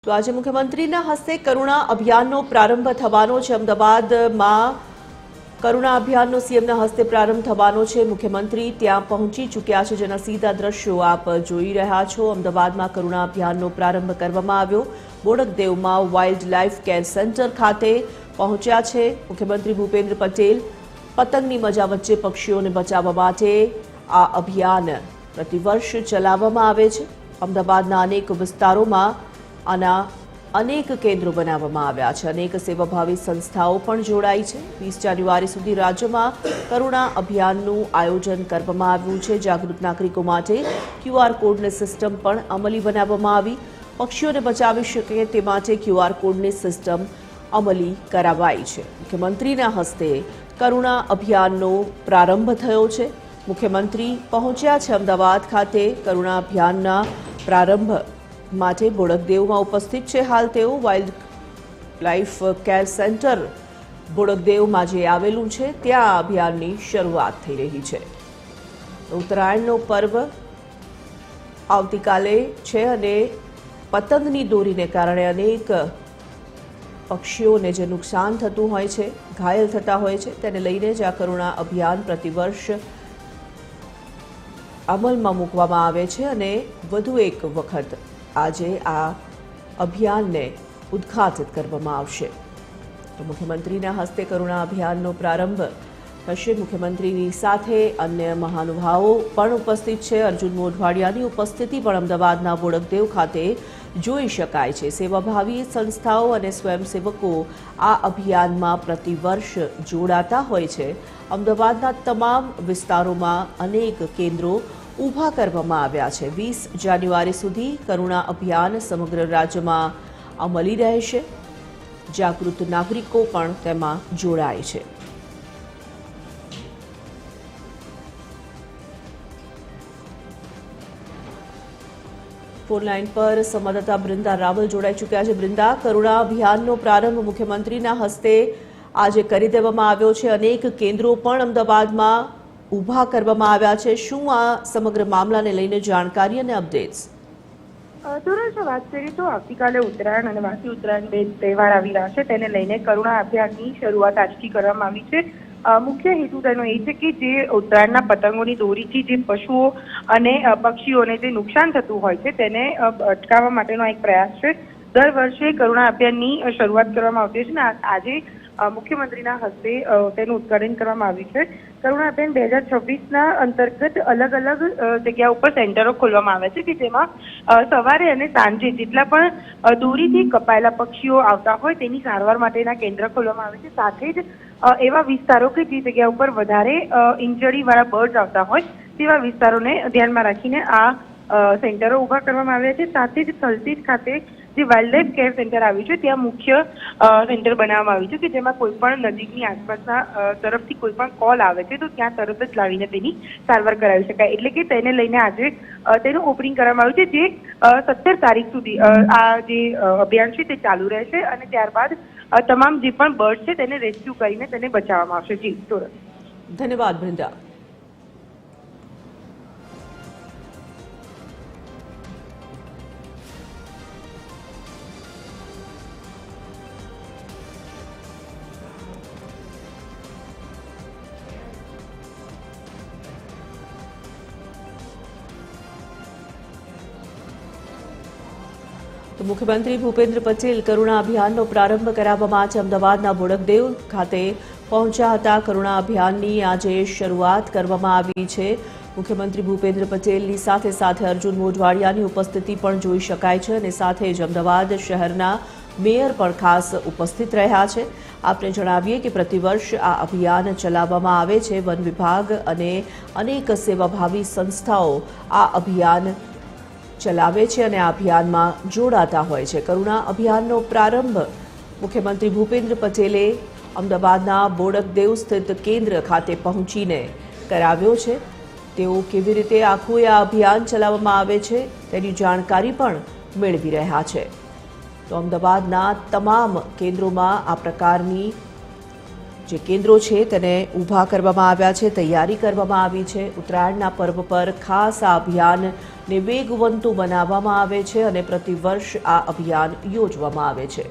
તો આજે મુખ્યમંત્રીના હસ્તે કરુણા અભિયાનનો પ્રારંભ થવાનો છે। અમદાવાદમાં કરુણા અભિયાનનો સીએમના હસ્તે પ્રારંભ થવાનો છે। મુખ્યમંત્રી ત્યાં પહોંચી ચૂક્યા છે, જેના સીધા દ્રશ્યો આપ જોઈ રહ્યા છો। અમદાવાદમાં કરુણા અભિયાનનો પ્રારંભ કરવામાં આવ્યો। બોડકદેવમાં વાઇલ્ડ લાઇફ કેર સેન્ટર ખાતે પહોંચ્યા છે મુખ્યમંત્રી ભૂપેન્દ્ર પટેલ। પતંગની મજા વચ્ચે પક્ષીઓને બચાવવા માટે આ અભિયાન પ્રતિવર્ષ ચલાવવામાં આવે છે। અમદાવાદના અનેક વિસ્તારોમાં આના અનેક કેન્દ્રો બનાવવામાં આવ્યા છે। અનેક સેવાભાવી સંસ્થાઓ પણ જોડાઈ છે। 20 જાન્યુઆરી સુધી રાજ્યમાં કરુણા અભિયાનનું આયોજન કરવામાં આવ્યું છે। જાગૃત નાગરિકો માટે QR કોડની સિસ્ટમ પણ અમલી બનાવવામાં આવી। પક્ષીઓને બચાવી શકે તે માટે QR કોડની સિસ્ટમ અમલી કરાવાઈ છે। મુખ્યમંત્રીના હસ્તે કરુણા અભિયાનનો પ્રારંભ થયો છે। મુખ્યમંત્રી પહોંચ્યા છે અમદાવાદ ખાતે કરુણા અભિયાનના પ્રારંભ માટે। બોડકદેવમાં ઉપસ્થિત છે હાલ તેઓ। વાઇલ્ડ લાઇફ કેર સેન્ટર બોડકદેવમાં જે આવેલું છે ત્યાં આ અભિયાનની શરૂઆત થઈ રહી છે। ઉત્તરાયણનો પર્વ આવતીકાલે છે અને પતંગની દોરીને કારણે અનેક પક્ષીઓને જે નુકસાન થતું હોય છે, ઘાયલ થતા હોય છે, તેને લઈને જ આ કરુણા અભિયાન પ્રતિવર્ષ અમલમાં મૂકવામાં આવે છે અને વધુ એક વખત આજે આ અભિયાનને ઉદ્ઘાટિત કરવામાં આવશે। તો મુખ્યમંત્રીના હસ્તે કરુણા અભિયાનનો પ્રારંભ થશે। મુખ્યમંત્રીની સાથે અન્ય મહાનુભાવો પણ ઉપસ્થિત છે। અર્જુન મોઢવાડિયાની ઉપસ્થિતિ પણ અમદાવાદના બોડકદેવ ખાતે જોઈ શકાય છે। સેવાભાવી સંસ્થાઓ અને સ્વયંસેવકો આ અભિયાનમાં પ્રતિવર્ષ જોડાતા હોય છે। અમદાવાદના તમામ વિસ્તારોમાં અનેક કેન્દ્રો ઊભા કરવામાં આવ્યા છે। 20 જાન્યુઆરી સુધી કરુણા અભિયાન સમગ્ર રાજ્યમાં અમલી રહેશે। જાગૃત નાગરિકો પણ તેમાં જોડાય છે। ફોન લાઈન પર સંવાદદાતા બ્રિંદા રાવલ જોડાઈ ચૂક્યા છે। બ્રિંદા, કરુણા અભિયાનનો પ્રારંભ મુખ્યમંત્રીના હસ્તે આજે કરી દેવામાં આવ્યો છે। અનેક કેન્દ્રો પણ અમદાવાદમાં ઊભા કરવામાં આવ્યા છે। શું આ સમગ્ર મામલાને લઈને જાણકારી અને અપડેટ્સ? જો વાત કરીએ તો આવતીકાલે ઉત્તરાયણ અને વાસી ઉત્તરાયણ બે તહેવાર આવી રહ્યા છે, તેને લઈને કરુણા અભિયાનની શરૂઆત આજથી કરવામાં આવી છે। મુખ્ય હેતુ તેનો એ છે કે જે ઉત્તરાયણના પતંગોની દોરીથી જે પશુઓ અને પક્ષીઓને જે નુકસાન થતું હોય છે તેને અટકાવવા માટેનો એક પ્રયાસ છે। દર વર્ષે કરુણા અભિયાનની શરૂઆત કરવામાં આવતી છે અને આજે મુખ્યમંત્રીના હસ્તે તેનું ઉદ્ઘાટન કરવામાં આવ્યું છે। કરુણા અભિયાન 2026ના અંતર્ગત અલગ અલગ જગ્યા ઉપર સેન્ટરો ખોલવામાં આવે છે કે જેમાં સવારે અને સાંજે જેટલા પણ દોરીથી કપાયેલા પક્ષીઓ આવતા હોય તેની સારવાર માટેના કેન્દ્ર ખોલવામાં આવે છે। સાથે જ એવા વિસ્તારો કે જે જગ્યા ઉપર વધારે ઇન્જરીવાળા બર્ડ્સ આવતા હોય તેવા વિસ્તારોને ધ્યાનમાં રાખીને આ સેન્ટરો ઊભા કરવામાં આવ્યા છે। સાથે જ થલતેજ ખાતે જે વાઇલ્ડ લાઇફ કેર સેન્ટર આવ્યું છે ત્યાં મુખ્ય સેન્ટર બનાવવામાં આવ્યું છે કે જેમાં કોઈ પણ નજીકની આસપાસના તરફથી કોઈ પણ કોલ આવે છે તો ત્યાં તરત જ લાવીને તેની સારવાર કરાવી શકાય। એટલે કે તેને લઈને આજે તેનું ઓપનિંગ કરવામાં આવ્યું છે, જે 17 તારીખ સુધી આ જે અભિયાન છે તે ચાલુ રહેશે અને ત્યારબાદ તમામ જે પણ બર્ડ છે તેને રેસ્ક્યુ કરીને તેને બચાવવામાં આવશે। જી સુરત, ધન્યવાદ બ્રિંદા। તો મુખ્યમંત્રી ભૂપેન્દ્ર પટેલ કરુણા અભિયાનનો પ્રારંભ કરાવવા માટે અમદાવાદના બોડકદેવ ખાતે પહોંચ્યા હતા। કરુણા અભિયાનની આજે શરૂઆત કરવામાં આવી છે। મુખ્યમંત્રી ભૂપેન્દ્ર પટેલની સાથે સાથે અર્જુન મોઢવાડિયાની ઉપસ્થિતિ પણ જોઈ શકાય છે અને સાથે જ અમદાવાદ શહેરના મેયર પણ ખાસ ઉપસ્થિત રહ્યા છે। આપને જણાવીએ કે પ્રતિવર્ષ આ અભિયાન ચલાવવામાં આવે છે। વન વિભાગ અને અનેક સેવાભાવી સંસ્થાઓ આ અભિયાન ચલાવે છે અને આ અભિયાનમાં જોડાતા હોય છે। કરુણા અભિયાનનો પ્રારંભ મુખ્યમંત્રી ભૂપેન્દ્ર પટેલે અમદાવાદના બોડકદેવ સ્થિત કેન્દ્ર ખાતે પહોંચીને કરાવ્યો છે। તેઓ કેવી રીતે આખું આ અભિયાન ચલાવવામાં આવે છે તેની જાણકારી પણ મેળવી રહ્યા છે। તો અમદાવાદના તમામ કેન્દ્રોમાં આ પ્રકારની જે કેન્દ્રો છે તેને ઊભા કરવામાં આવ્યા છે, તૈયારી કરવામાં આવી છે। ઉત્તરાયણના પર્વ પર ખાસ આ અભિયાન ને વેગવંતુ બનાવવામાં આવે છે અને પ્રતિવર્ષ આ અભિયાન યોજવામાં આવે છે।